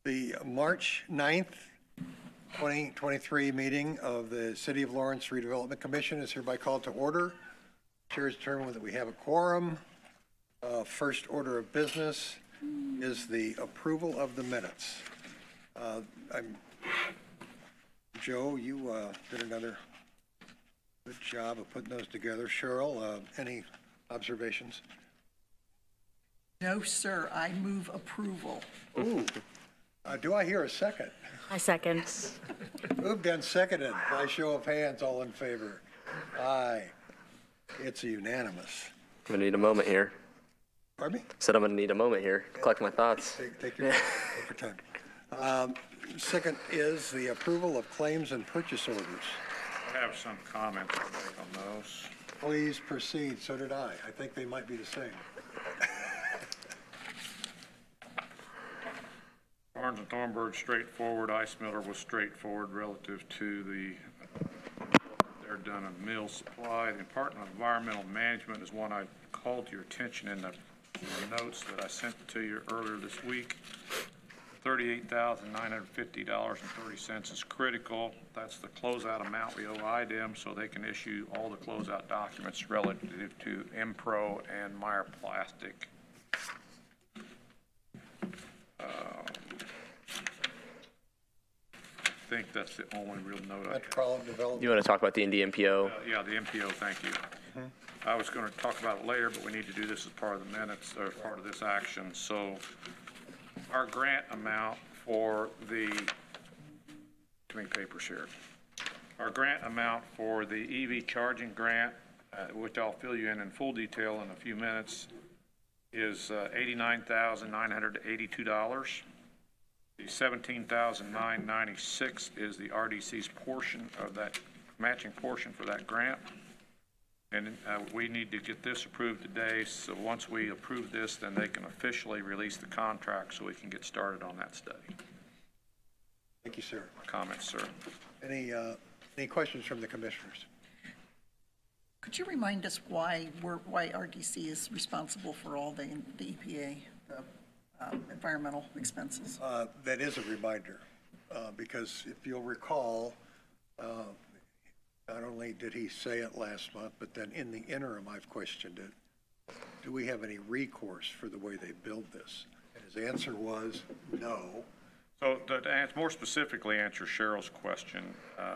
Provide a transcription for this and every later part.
The March 9th, 2023 meeting of the City of Lawrence Redevelopment Commission is hereby called to order. Chair has determined that we have a quorum. First order of business is the approval of the minutes. Joe, you did another good job of putting those together. Cheryl, any observations? No, sir. I move approval. Ooh. Do I hear a second? I second. Moved and seconded by show of hands, all in favor. Aye. It's unanimous. I'm gonna need a moment here. Pardon me? Said I'm gonna need a moment here. Collect my thoughts. Take your time. Second is the approval of claims and purchase orders. I have some comments to make on those. Please proceed. So did I. I think they might be the same. Barnes and Thornburg, straightforward. Ice Miller was straightforward relative to they're done on mill supply. The Department of Environmental Management is one I called to your attention in the notes that I sent to you earlier this week. $38,950.30 is critical. That's the closeout amount we owe IDEM, so they can issue all the closeout documents relative to MPRO and Meyer Plastic. I think that's the only real note I have. Metropolitan Development. You want to talk about the MPO? Yeah, the MPO, thank you. I was going to talk about it later, but we need to do this as part of the minutes, or part of this action. So our grant amount for the, too many papers here. Our grant amount for the EV charging grant, which I'll fill you in full detail in a few minutes, is $89,982. The $17,996 is the RDC's portion of that matching portion for that grant. And we need to get this approved today. So once we approve this, then they can officially release the contract so we can get started on that study. Thank you, sir. Comments, sir? Any questions from the commissioners? Could you remind us why RDC is responsible for all the EPA, the environmental expenses? That is a reminder, because if you'll recall, not only did he say it last month, but then in the interim, I've questioned it. Do we have any recourse for the way they build this? And his answer was no. So to more specifically answer Cheryl's question,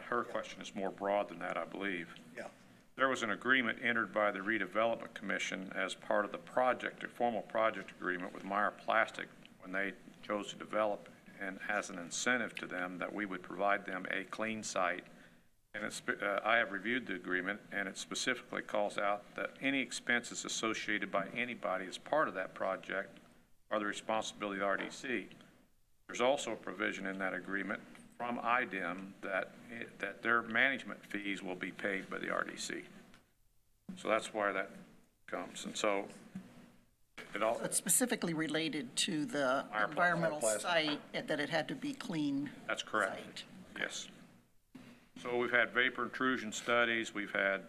her question is more broad than that, I believe. Yeah. There was an agreement entered by the Redevelopment Commission as part of the project, a formal project agreement with Meyer Plastic when they chose to develop, and as an incentive to them that we would provide them a clean site. And I have reviewed the agreement, and it specifically calls out that any expenses associated by anybody as part of that project are the responsibility of RDC. There's also a provision in that agreement from IDEM that their management fees will be paid by the RDC. So that's why that comes. And so It's specifically related to the environmental site, that it had to be clean. That's correct. Site. Yes. So we've had vapor intrusion studies, we've had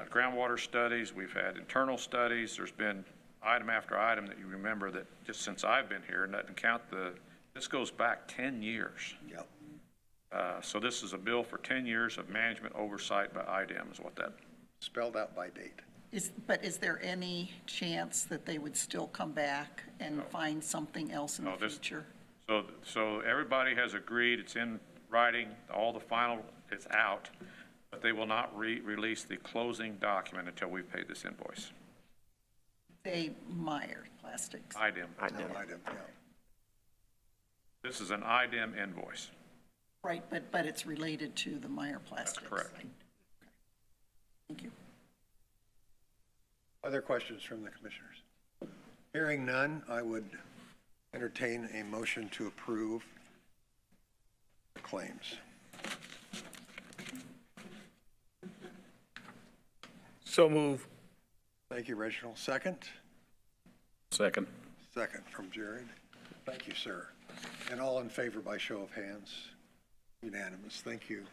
groundwater studies, we've had internal studies. There's been item after item that you remember that just since I've been here, and that doesn't count this goes back 10 years. Yep. So this is a bill for 10 years of management oversight by IDEM is what that. Spelled out by date. But is there any chance that they would still come back and find something else in the future? So everybody has agreed, it's in writing, all the final, it's out, but they will not release the closing document until we've paid this invoice. Say Meyer Plastics. IDEM. No, IDEM, yeah. This is an IDEM invoice. Right, but it's related to the Meyer Plastics. That's correct. Okay. Thank you. Other questions from the commissioners? Hearing none, I would entertain a motion to approve the claims. So move. Thank you, Reginald. Second? Second. Second from Jared. Thank you, sir. And all in favor by show of hands? Unanimous. Thank you.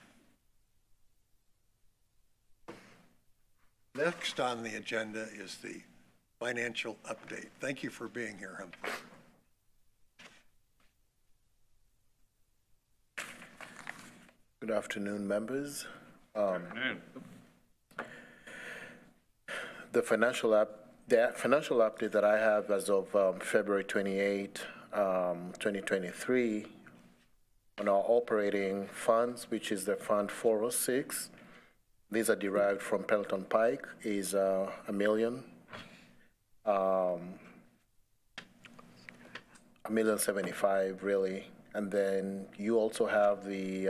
Next on the agenda is the financial update. Thank you for being here, Humphrey. Good afternoon, members. Afternoon. The financial update that I have as of February 28, 2023, on our operating funds, which is the Fund 406, these are derived from Pelton Pike, is $1 million. $1,075,000 really, and then you also have the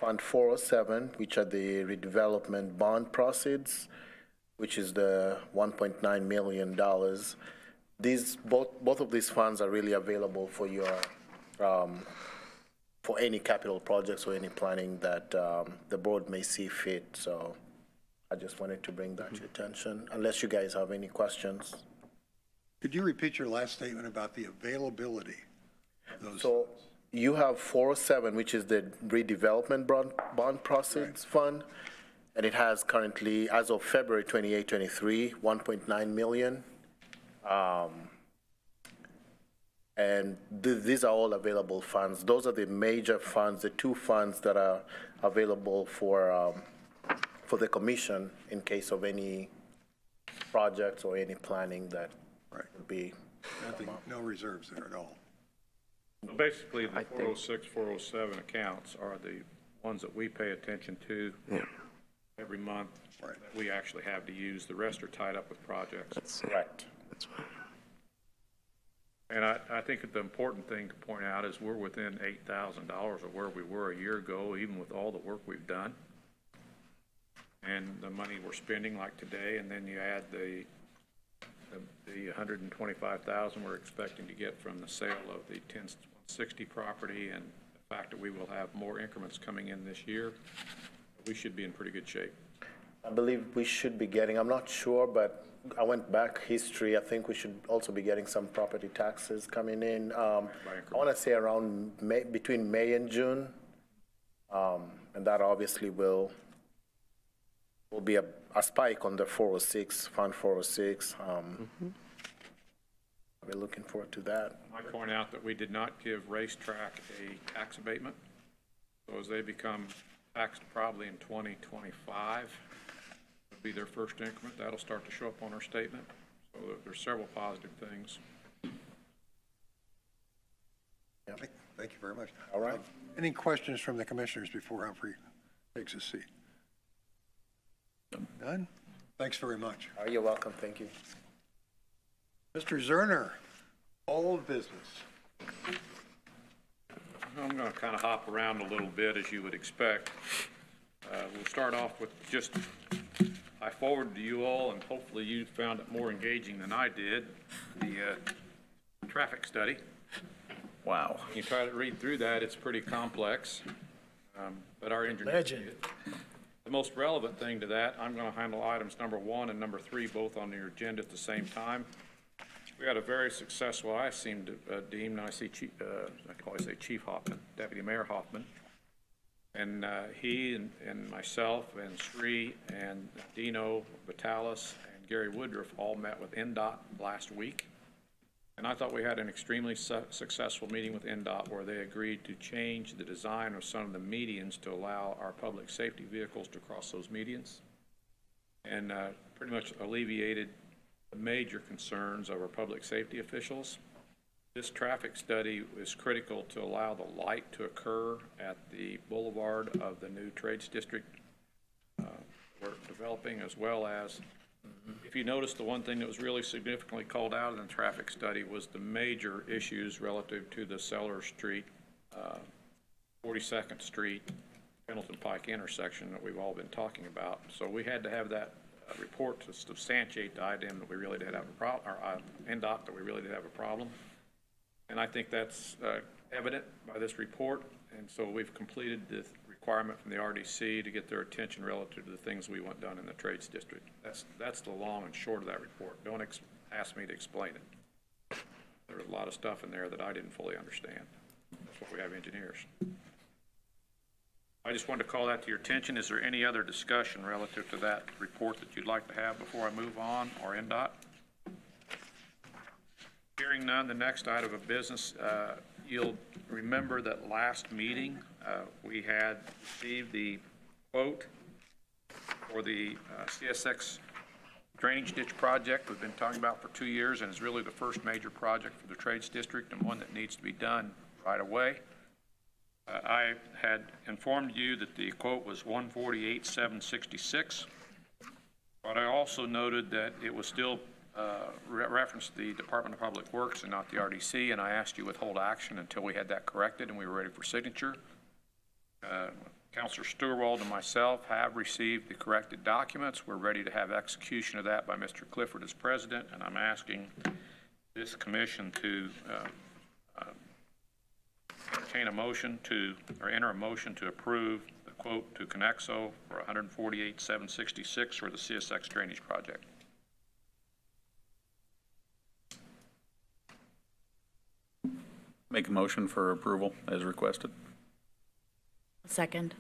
Fund 407, which are the redevelopment bond proceeds, which is the $1.9 million. These both of these funds are really available for your for any capital projects or any planning that the board may see fit. So I just wanted to bring that to your attention, unless you guys have any questions. Could you repeat your last statement about the availability of those? So you have 407, which is the redevelopment bond proceeds fund, and it has currently, as of February 28, 23, $1.9 million. And these are all available funds. Those are the major funds, the two funds that are available for the commission in case of any projects or any planning that would be. Nothing, no reserves there at all. So basically, the 406, 407 accounts are the ones that we pay attention to every month that we actually have to use. The rest are tied up with projects. That's Correct. That's fine. And I think that the important thing to point out is we're within $8,000 of where we were a year ago, even with all the work we've done. And the money we're spending like today, and then you add the $125,000 we're expecting to get from the sale of the 1060 property, and the fact that we will have more increments coming in this year, we should be in pretty good shape. I believe we should be getting, I'm not sure, but I went back history. I think we should also be getting some property taxes coming in. I want to say around between May and June. And that obviously will be a spike on the 406, Fund 406. We're looking forward to that. I point out that we did not give Racetrack a tax abatement. So as they become taxed probably in 2025, would be their first increment. That'll start to show up on our statement. So there's several positive things. Yeah. Thank you very much. All right. Any questions from the commissioners before Humphrey takes a seat? None? Thanks very much. You're welcome. Thank you. Mr. Zerner, old business. I'm going to kind of hop around a little bit, as you would expect. We'll start off with just, I forwarded to you all, and hopefully you found it more engaging than I did, the traffic study. Wow. You try to read through that, it's pretty complex, but our engineers Legend. did. The most relevant thing to that, I'm going to handle items number 1 and number 3 both on your agenda at the same time. We had a very successful, I seem to deem, and I see Chief, I can always say Chief Hoffman, Deputy Mayor Hoffman, and he and myself and Sri and Dino Vitalis and Gary Woodruff all met with NDOT last week. And I thought we had an extremely successful meeting with NDOT where they agreed to change the design of some of the medians to allow our public safety vehicles to cross those medians, and pretty much alleviated the major concerns of our public safety officials. This traffic study is critical to allow the light to occur at the boulevard of the new trades district we're developing, as well as, if you notice, the one thing that was really significantly called out in the traffic study was the major issues relative to the Sellers Street, 42nd Street, Pendleton Pike intersection that we've all been talking about. So we had to have that report to substantiate the item that we really did have a problem, or NDOT that we really did have a problem. And I think that's evident by this report. And so we've completed the requirement from the RDC to get their attention relative to the things we want done in the trades district. That's the long and short of that report. Don't ask me to explain it. There was a lot of stuff in there that I didn't fully understand. That's why we have engineers. I just wanted to call that to your attention. Is there any other discussion relative to that report that you'd like to have before I move on, or NDOT? Hearing none, the next item of business, you'll remember that last meeting, we had received the quote for the CSX drainage ditch project we've been talking about for 2 years, and it's really the first major project for the Trades District and one that needs to be done right away. I had informed you that the quote was $148,766, but I also noted that it was still referenced the Department of Public Works and not the RDC, and I asked you to withhold action until we had that corrected and we were ready for signature. Councilor Steuerwald and myself have received the corrected documents. We're ready to have execution of that by Mr. Clifford as president, and I'm asking this commission to entertain a motion to, or enter a motion to approve the quote to Conexo for $148,766 for the CSX drainage project. Make a motion for approval as requested. Second.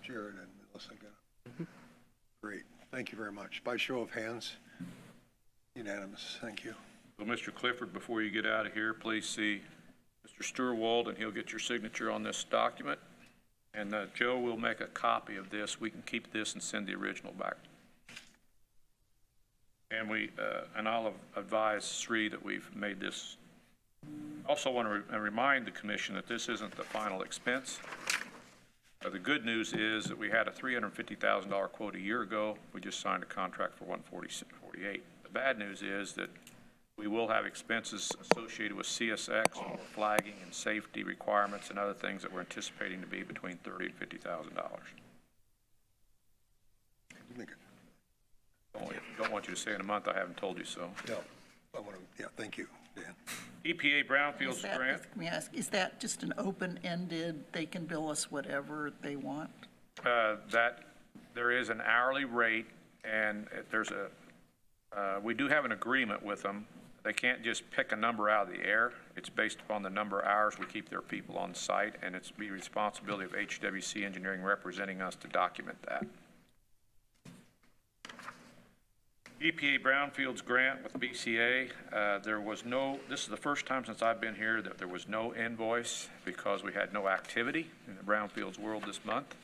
Jared and Melissa got it. Great. Thank you very much. By show of hands, unanimous. Thank you. So, Mr. Clifford, before you get out of here, please see Mr. Steuerwald, and he'll get your signature on this document. And Joe will make a copy of this. We can keep this and send the original back. And and I'll advise Sri that we've made this. Also want to remind the commission that this isn't the final expense. The good news is that we had a $350,000 quote a year ago. We just signed a contract for $148,000. The bad news is that we will have expenses associated with CSX, flagging and safety requirements and other things that we're anticipating to be between $30,000 and $50,000. Don't want you to say in a month I haven't told you so. Yeah, thank you, Dan. EPA Brownfields grant. Let me ask, is that just an open-ended, they can bill us whatever they want? That there is an hourly rate, and there's we do have an agreement with them. They can't just pick a number out of the air. It's based upon the number of hours we keep their people on site, and it's the responsibility of HWC Engineering representing us to document that. EPA Brownfields grant with BCA, there was no, this is the first time since I've been here that there was no invoice because we had no activity in the Brownfields world this month.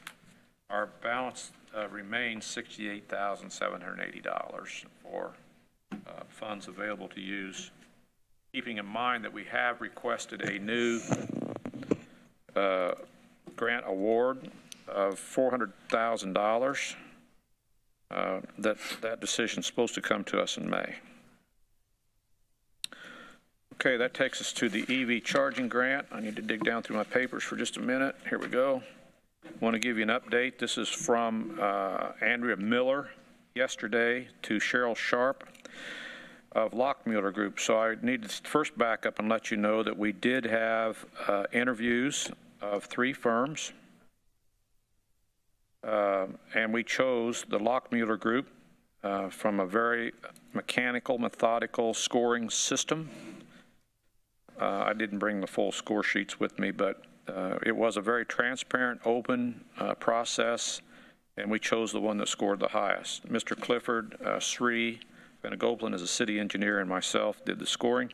Our balance remains $68,780 for funds available to use, keeping in mind that we have requested a new grant award of $400,000. That decision's supposed to come to us in May. Okay, that takes us to the EV charging grant. I need to dig down through my papers for just a minute. Here we go. I want to give you an update. This is from Andrea Miller yesterday to Cheryl Sharp of Lockmuller Group. So I need to first back up and let you know that we did have interviews of 3 firms. And we chose the Lockmuller Group from a very mechanical, methodical scoring system. I didn't bring the full score sheets with me, but it was a very transparent, open process, and we chose the one that scored the highest. Mr. Clifford, Sri Venugoplan as a city engineer, and myself did the scoring.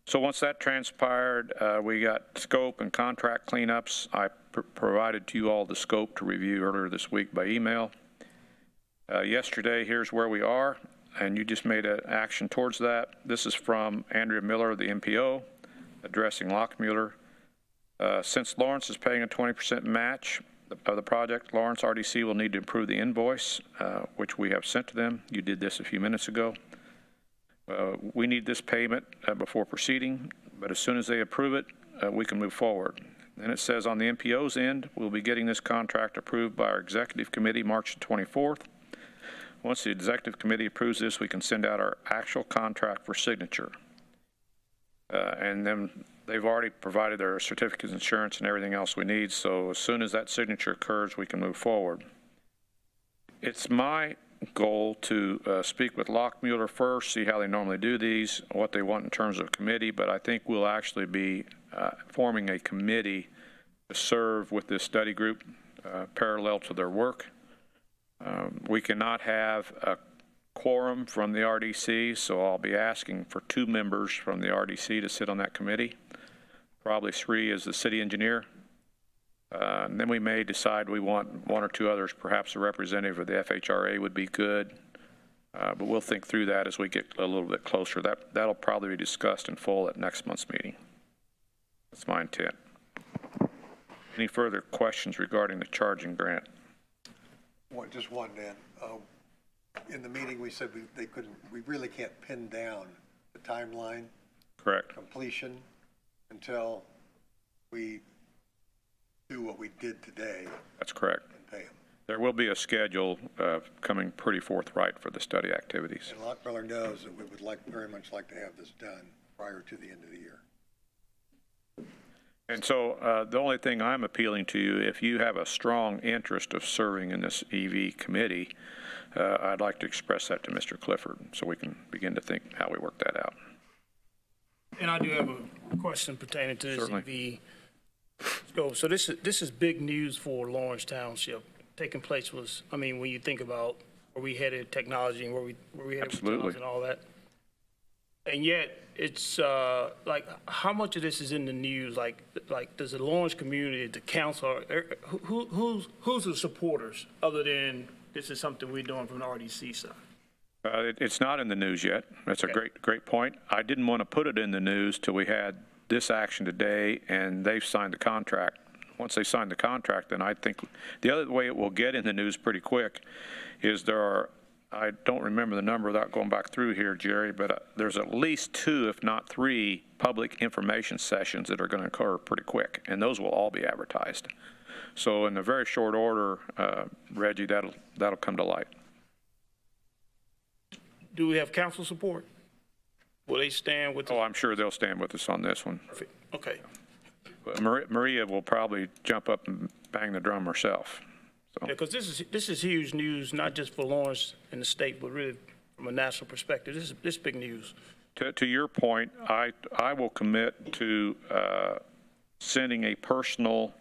So once that transpired, we got scope and contract cleanups. I provided to you all the scope to review earlier this week by email. Yesterday, here's where we are, and you just made an action towards that. This is from Andrea Miller of the MPO, addressing Lockmuller. Since Lawrence is paying a 20% match of the project, Lawrence RDC will need to approve the invoice, which we have sent to them. You did this a few minutes ago. We need this payment before proceeding, but as soon as they approve it, we can move forward. Then it says on the MPO's end, we'll be getting this contract approved by our executive committee March 24th. Once the executive committee approves this, we can send out our actual contract for signature. And then they've already provided their certificates of insurance and everything else we need, so as soon as that signature occurs, we can move forward. It's my goal to speak with Lockmuller first, see how they normally do these, what they want in terms of committee, but I think we'll actually be forming a committee to serve with this study group parallel to their work. We cannot have a quorum from the RDC, so I'll be asking for 2 members from the RDC to sit on that committee. probably 3 is the city engineer. And then we may decide we want 1 or 2 others, perhaps a representative of the FHRA would be good. But we'll think through that as we get a little bit closer. That'll probably be discussed in full at next month's meeting. That's my intent. Any further questions regarding the charging grant? Just one, Dan. In the meeting, we said we really can't pin down the timeline Correct. completion until we do what we did today That's correct. and pay them. There will be a schedule coming pretty forthright for the study activities. And Lockmiller knows that we would very much like to have this done prior to the end of the year. And so the only thing I'm appealing to you, if you have a strong interest of serving in this EV committee, I'd like to express that to Mr. Clifford so we can begin to think how we work that out. And I do have a question pertaining to this Certainly. EV scope. So this is big news for Lawrence Township. Taking place was, I mean, when you think about where we headed technology and where we headed with Absolutely. jobs and all that. And yet it's like, how much of this is in the news? Like does the Lawrence community, the council, who's the supporters other than this is something we're doing from the RDC side? It's not in the news yet. That's a Okay. great point. I didn't want to put it in the news till we had this action today and they've signed the contract. Once they sign the contract, then I think the other way it will get in the news pretty quick is I don't remember the number without going back through here, Jerry, but there's at least 2, if not 3, public information sessions that are going to occur pretty quick, and those will all be advertised. So in a very short order, Reggie, that'll come to light. Do we have council support? Will they stand with? Oh, I'm sure they'll stand with us on this one. Perfect. Okay. But Maria will probably jump up and bang the drum herself. So. Yeah, because this is huge news, not just for Lawrence and the state, but really from a national perspective. This is big news. To your point, I will commit to sending a personal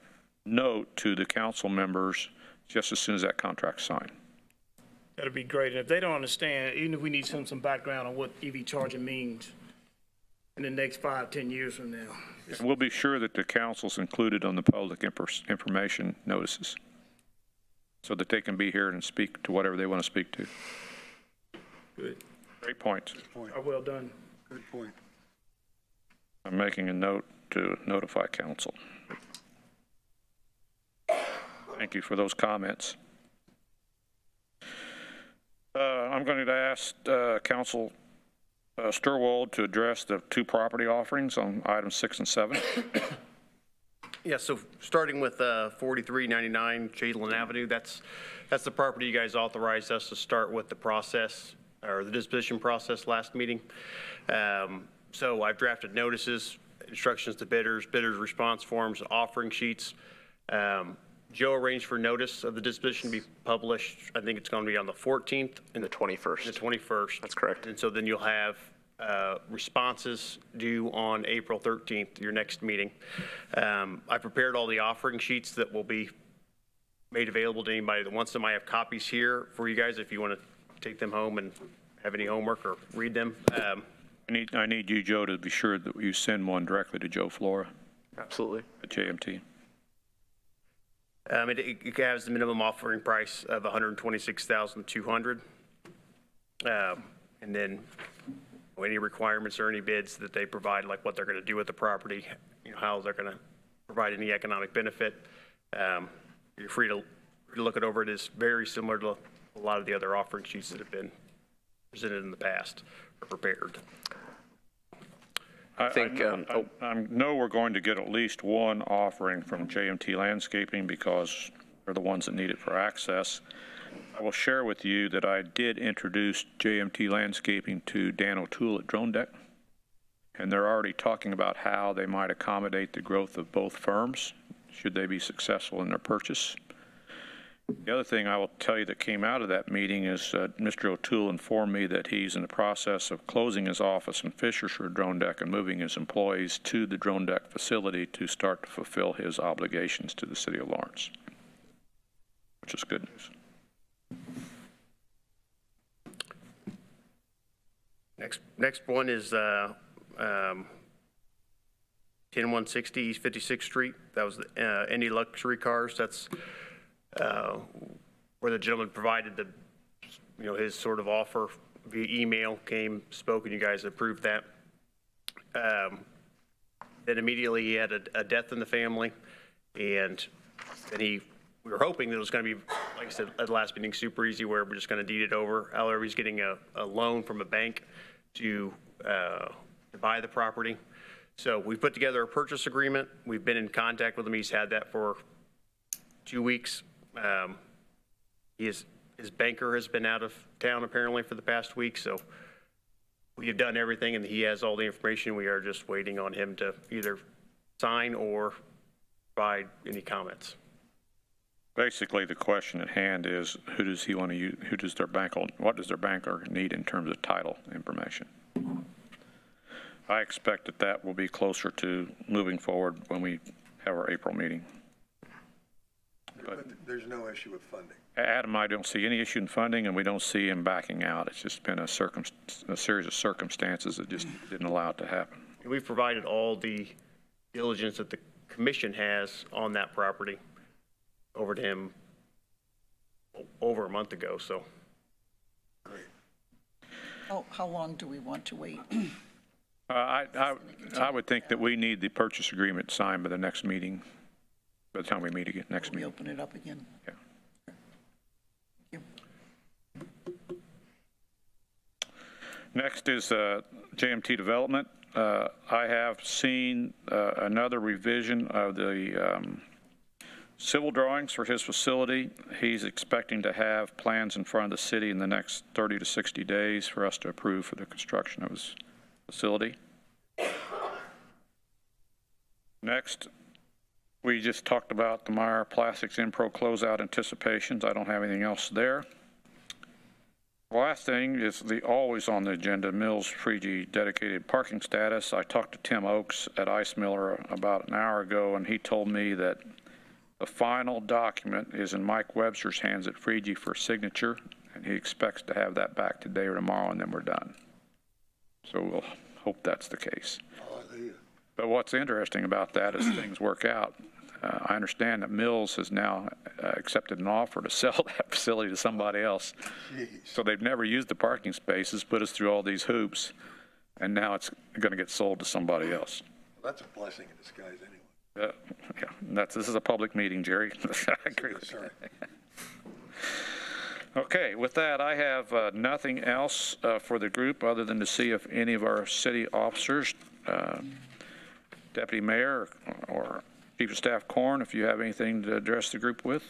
note to the council members just as soon as that contract's signed. That'd be great. And if they don't understand, even if we need some background on what EV charging means in the next 5, 10 years from now. And we'll be sure that the council's included on the public information notices so that they can be here and speak to whatever they want to speak to. Good. Great points. Well done. Good point. I'm making a note to notify council. Thank you for those comments. I'm going to ask Council Sturwold to address the 2 property offerings on items 6 and 7. Yeah, so starting with 4399 Jadlin Avenue, that's the property you guys authorized us to start with the process, or the disposition process last meeting. So I've drafted notices, instructions to bidders response forms, offering sheets. Joe arranged for notice of the disposition to be published. I think it's going to be on the 14th and The 21st. the 21st. That's correct. And so then you'll have responses due on April 13th, your next meeting. I prepared all the offering sheets that will be made available to anybody that wants them. I have copies here for you guys if you want to take them home and have any homework or read them. I need you, Joe, to be sure that you send one directly to Joe Flora Absolutely. at JMT. It has the minimum offering price of $126,200. And then any requirements or any bids that they provide, like what they're going to do with the property, how they're going to provide any economic benefit. You're free to look it over. It is very similar to a lot of the other offering sheets that have been presented in the past or prepared. I think, I know we're going to get at least one offering from JMT Landscaping because they're the ones that need it for access. I will share with you that I did introduce JMT Landscaping to Dan O'Toole at Drone Deck, and they're already talking about how they might accommodate the growth of both firms should they be successful in their purchase. The other thing I will tell you that came out of that meeting is Mr. O'Toole informed me that he's in the process of closing his office in Fishers for Drone Deck and moving his employees to the Drone Deck facility to start to fulfill his obligations to the city of Lawrence, which is good news. Next one is 10160 East 56th Street. That was the Indy Luxury Cars. That's where the gentleman provided the, his sort of offer via email, spoke, and you guys approved that. Then immediately he had a death in the family, and then we were hoping that it was going to be, like I said, at the last meeting, super easy, where we're just going to deed it over. However, he's getting a loan from a bank to buy the property. So we put together a purchase agreement. We've been in contact with him. He's had that for 2 weeks. His banker has been out of town apparently for the past week, so we have done everything, and he has all the information. We are just waiting on him to either sign or provide any comments. Basically, the question at hand is, who does he want to use? What does their banker need in terms of title information? I expect that will be closer to moving forward when we have our April meeting. But there's no issue with funding. Adam, I don't see any issue in funding, and we don't see him backing out. It's just been a series of circumstances that just didn't allow it to happen. And we've provided all the diligence that the commission has on that property over to him over a month ago, so. Great. How long do we want to wait? I would think that we need the purchase agreement signed by the next meeting, by the time we meet again, next We meeting. open it up again? Yeah. Thank you. Next is JMT Development. I have seen another revision of the civil drawings for his facility. He's expecting to have plans in front of the city in the next 30 to 60 days for us to approve for the construction of his facility. Next, we just talked about the Meyer Plastics Impro closeout anticipations. I don't have anything else there. The last thing is always on the agenda, Mills Freegee dedicated parking status. I talked to Tim Oakes at Ice Miller about an hour ago, and he told me that the final document is in Mike Webster's hands at Freegee for signature, and he expects to have that back today or tomorrow, and then we're done. So we'll hope that's the case. Hallelujah. But what's interesting about that is things work out. I understand that Mills has now accepted an offer to sell that facility to somebody else. Jeez. So they've never used the parking spaces, put us through all these hoops, and now it's going to get sold to somebody else. Well, that's a blessing in disguise anyway. Yeah, this is a public meeting, Jerry. I agree with Sorry. you. Okay, with that, I have nothing else for the group other than to see if any of our city officers, Deputy Mayor or Chief of Staff Korn, if you have anything to address the group with.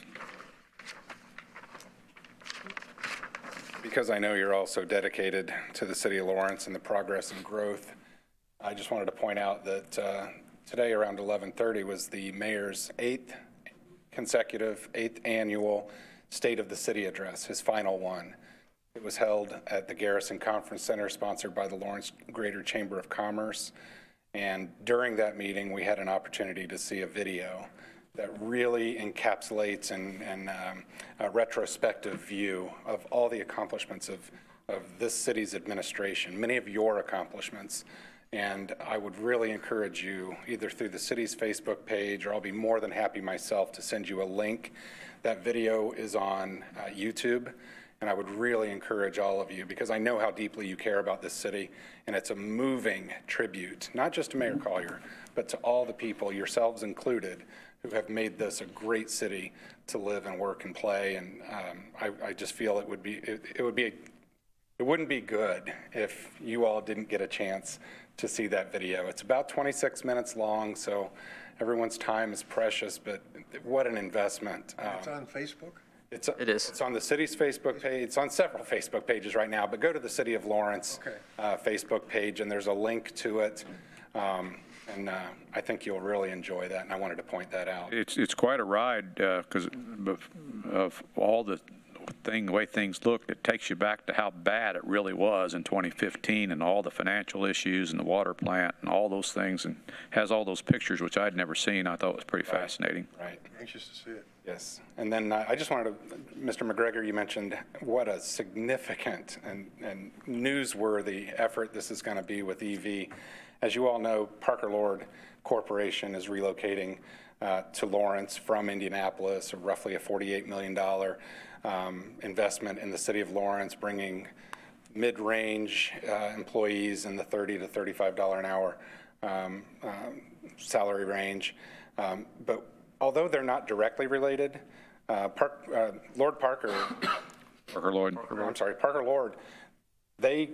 Because I know you're also dedicated to the city of Lawrence and the progress and growth, I just wanted to point out that today around 11:30 was the mayor's 8th annual State of the City address, his final one. It was held at the Garrison Conference Center, sponsored by the Lawrence Greater Chamber of Commerce. And during that meeting, we had an opportunity to see a video that really encapsulates a retrospective view of all the accomplishments of this city's administration, many of your accomplishments. And I would really encourage you, either through the city's Facebook page, or I'll be more than happy myself to send you a link. That video is on YouTube, and I would really encourage all of you, because I know how deeply you care about this city, and it's a moving tribute, not just to Mayor Collier, but to all the people, yourselves included, who have made this a great city to live and work and play. And I just feel it wouldn't be good if you all didn't get a chance to see that video. It's about 26 minutes long, so everyone's time is precious, but what an investment. It's on Facebook? It is. It's on the city's Facebook page. It's on several Facebook pages right now, but go to the City of Lawrence Facebook page, and there's a link to it. I think you'll really enjoy that, and I wanted to point that out. It's quite a ride because of all the way things looked. It takes you back to how bad it really was in 2015 and all the financial issues and the water plant and all those things, and has all those pictures, which I'd never seen. I thought it was pretty fascinating. Right. Anxious to see it. Yes. And then I just wanted to, Mr. McGregor, you mentioned what a significant and newsworthy effort this is going to be with EV. As you all know, Parker Lord Corporation is relocating to Lawrence from Indianapolis, roughly a $48 million investment in the city of Lawrence, bringing mid-range employees in the $30 to $35 an hour salary range. But although they're not directly related, Parker Lord, they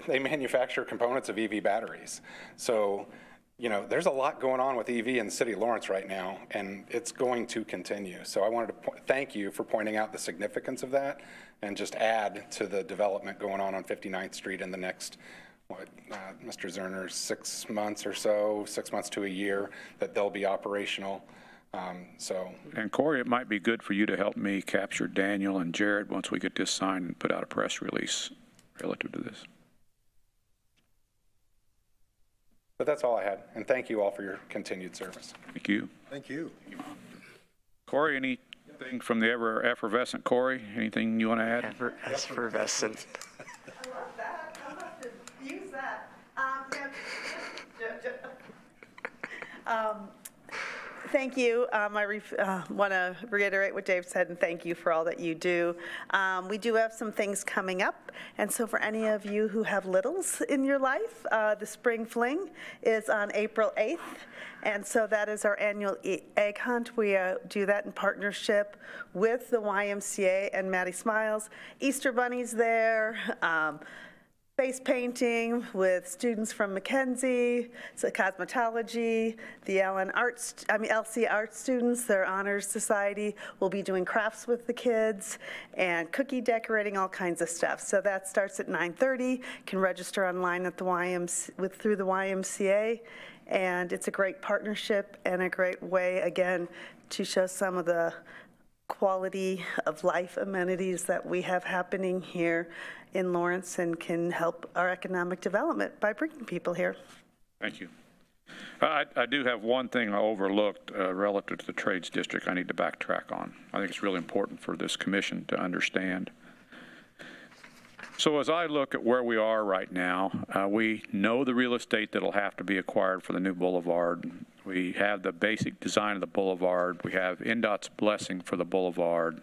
manufacture components of EV batteries. So, you know, there's a lot going on with EV in the city of Lawrence right now, and it's going to continue. So I wanted to thank you for pointing out the significance of that and just add to the development going on 59th Street in the next, Mr. Zerner, 6 months or so, 6 months to a year, that they'll be operational. And Corey, it might be good for you to help me capture Daniel and Jared once we get this signed and put out a press release relative to this. But that's all I had, and thank you all for your continued service. Thank you. Thank you. Corey, anything from the ever effervescent Corey? Anything you want to add? Effervescent. I love that. I'll have to use that. Thank you. I want to reiterate what Dave said and thank you for all that you do. We do have some things coming up, and so for any of you who have littles in your life, the Spring Fling is on April 8th, and so that is our annual egg hunt. We do that in partnership with the YMCA and Maddie Smiles. Easter Bunny's there. Face painting with students from Mackenzie, so cosmetology, the LC Art students, their Honors Society will be doing crafts with the kids and cookie decorating, all kinds of stuff. So that starts at 9:30. You can register online at the through the YMCA, and it's a great partnership and a great way, again, to show some of the quality of life amenities that we have happening here in Lawrence and can help our economic development by bringing people here. Thank you. I do have one thing I overlooked relative to the Trades District I need to backtrack on. I think it's really important for this commission to understand. So as I look at where we are right now, we know the real estate that'll have to be acquired for the new boulevard. We have the basic design of the boulevard. We have NDOT's blessing for the boulevard.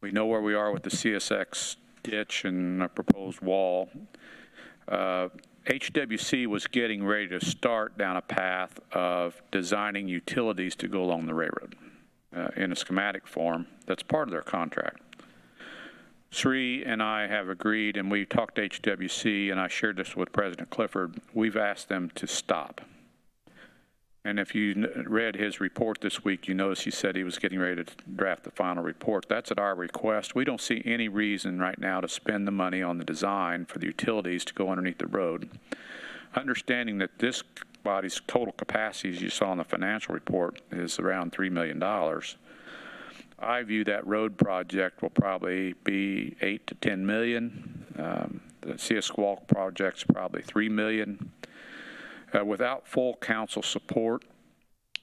We know where we are with the CSX ditch and a proposed wall. HWC was getting ready to start down a path of designing utilities to go along the railroad in a schematic form. That's part of their contract. Sri and I have agreed, and we talked to HWC, and I shared this with President Clifford. We've asked them to stop. And if you read his report this week, you notice he said he was getting ready to draft the final report. That's at our request. We don't see any reason right now to spend the money on the design for the utilities to go underneath the road. Understanding that this body's total capacity, as you saw in the financial report, is around $3 million. I view that road project will probably be 8 to 10 million. The CS Squawk project's probably 3 million. Without full council support,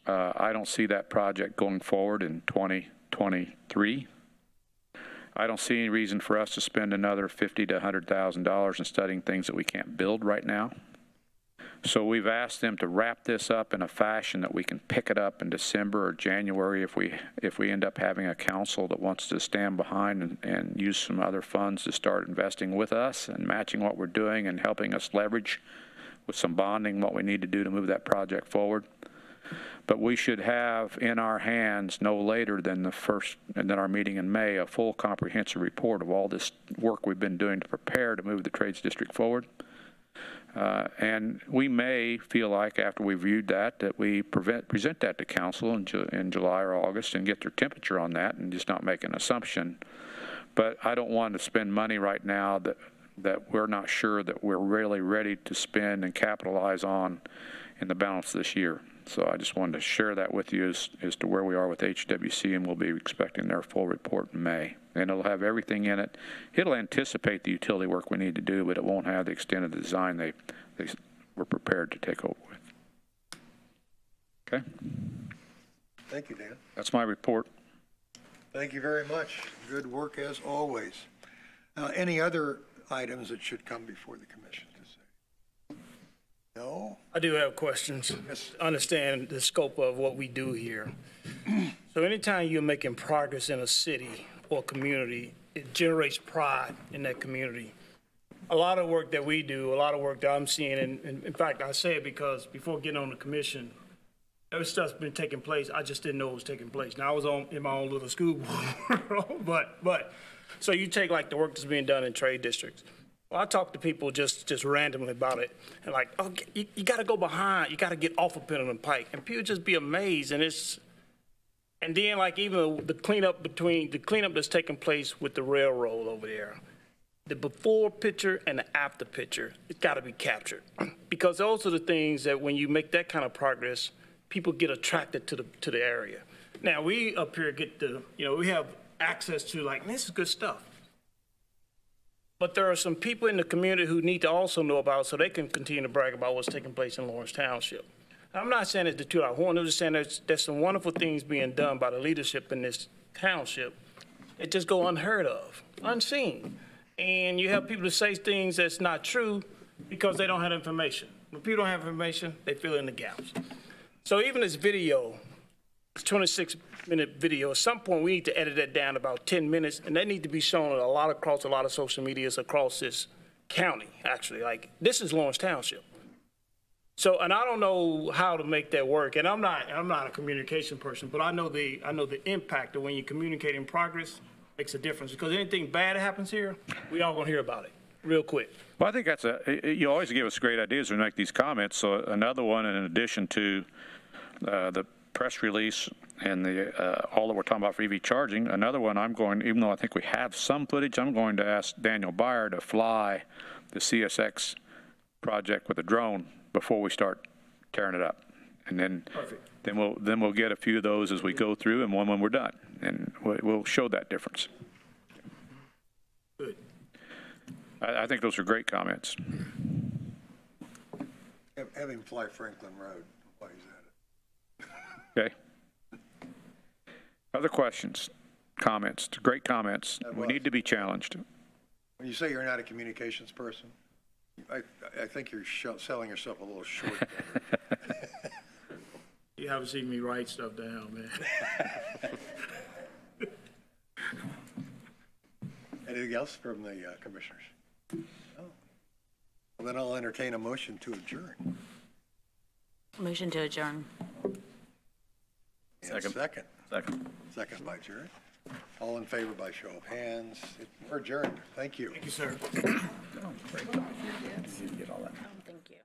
I don't see that project going forward in 2023. I don't see any reason for us to spend another $50,000 to $100,000 in studying things that we can't build right now. So we've asked them to wrap this up in a fashion that we can pick it up in December or January if we end up having a council that wants to stand behind and use some other funds to start investing with us and matching what we're doing and helping us leverage with some bonding what we need to do to move that project forward. But we should have in our hands no later than our meeting in May, a full comprehensive report of all this work we've been doing to prepare to move the Trades District forward. And we may feel like after we've reviewed that we present that to council in July or August and get their temperature on that and just not make an assumption. But I don't want to spend money right now that we're not sure that we're really ready to spend and capitalize on in the balance of this year. So I just wanted to share that with you as to where we are with HWC, and we'll be expecting their full report in May. And it'll have everything in it. It'll anticipate the utility work we need to do, but it won't have the extent of the design they were prepared to take over with. Okay? Thank you, Dan. That's my report. Thank you very much. Good work as always. Any other items that should come before the commission to say? No? I do have questions. Yes. Understand the scope of what we do here. So anytime you're making progress in a city or community, it generates pride in that community. A lot of work that we do, a lot of work that I'm seeing, and in fact, I say it because before getting on the commission, every stuff's been taking place. I just didn't know it was taking place. Now I was in my own little school board, but so you take like the work that's being done in trade districts. Well, I talk to people just randomly about it, and like, oh, you got to go behind, you got to get off of Pendleton Pike, and people just be amazed, and then like even the cleanup that's taking place with the railroad over there, the before picture and the after picture, it's got to be captured, because those are the things that when you make that kind of progress, people get attracted to the area. Now we up here we have access to like, man, this is good stuff. But there are some people in the community who need to also know about it so they can continue to brag about what's taking place in Lawrence Township. I'm not saying it's the toot our horn, I'm just saying there's some wonderful things being done by the leadership in this township. It just go unheard of, unseen. And you have people to say things that's not true because they don't have information. When people don't have information, they fill in the gaps. So even this video, it's 26-minute video, at some point we need to edit that down to about 10 minutes, and that need to be shown across a lot of social medias across this county, actually. Like, this is Lawrence Township. So, and I don't know how to make that work, and I'm not a communication person, but I know the impact of when you communicate in progress makes a difference, because anything bad that happens here, we all gonna hear about it real quick. Well, I think you always give us great ideas when we make these comments. So another one, in addition to the press release and all that we're talking about for EV charging, another one even though I think we have some footage, I'm going to ask Daniel Byer to fly the CSX project with a drone before we start tearing it up. And then we'll get a few of those as we go through, and one when we're done. And we'll show that difference. Good. I think those are great comments. Have him fly Franklin Road while he's at it. Okay. Other questions, comments? Great comments. We need to be challenged. When you say you're not a communications person, I think you're selling yourself a little short. You haven't seen me write stuff down, man. Anything else from the commissioners? No. Well, then I'll entertain a motion to adjourn. Motion to adjourn. Second. Second. Second by Jared. All in favor by show of hands. We're adjourned. Thank you. Thank you, sir. Great job. You did get all that.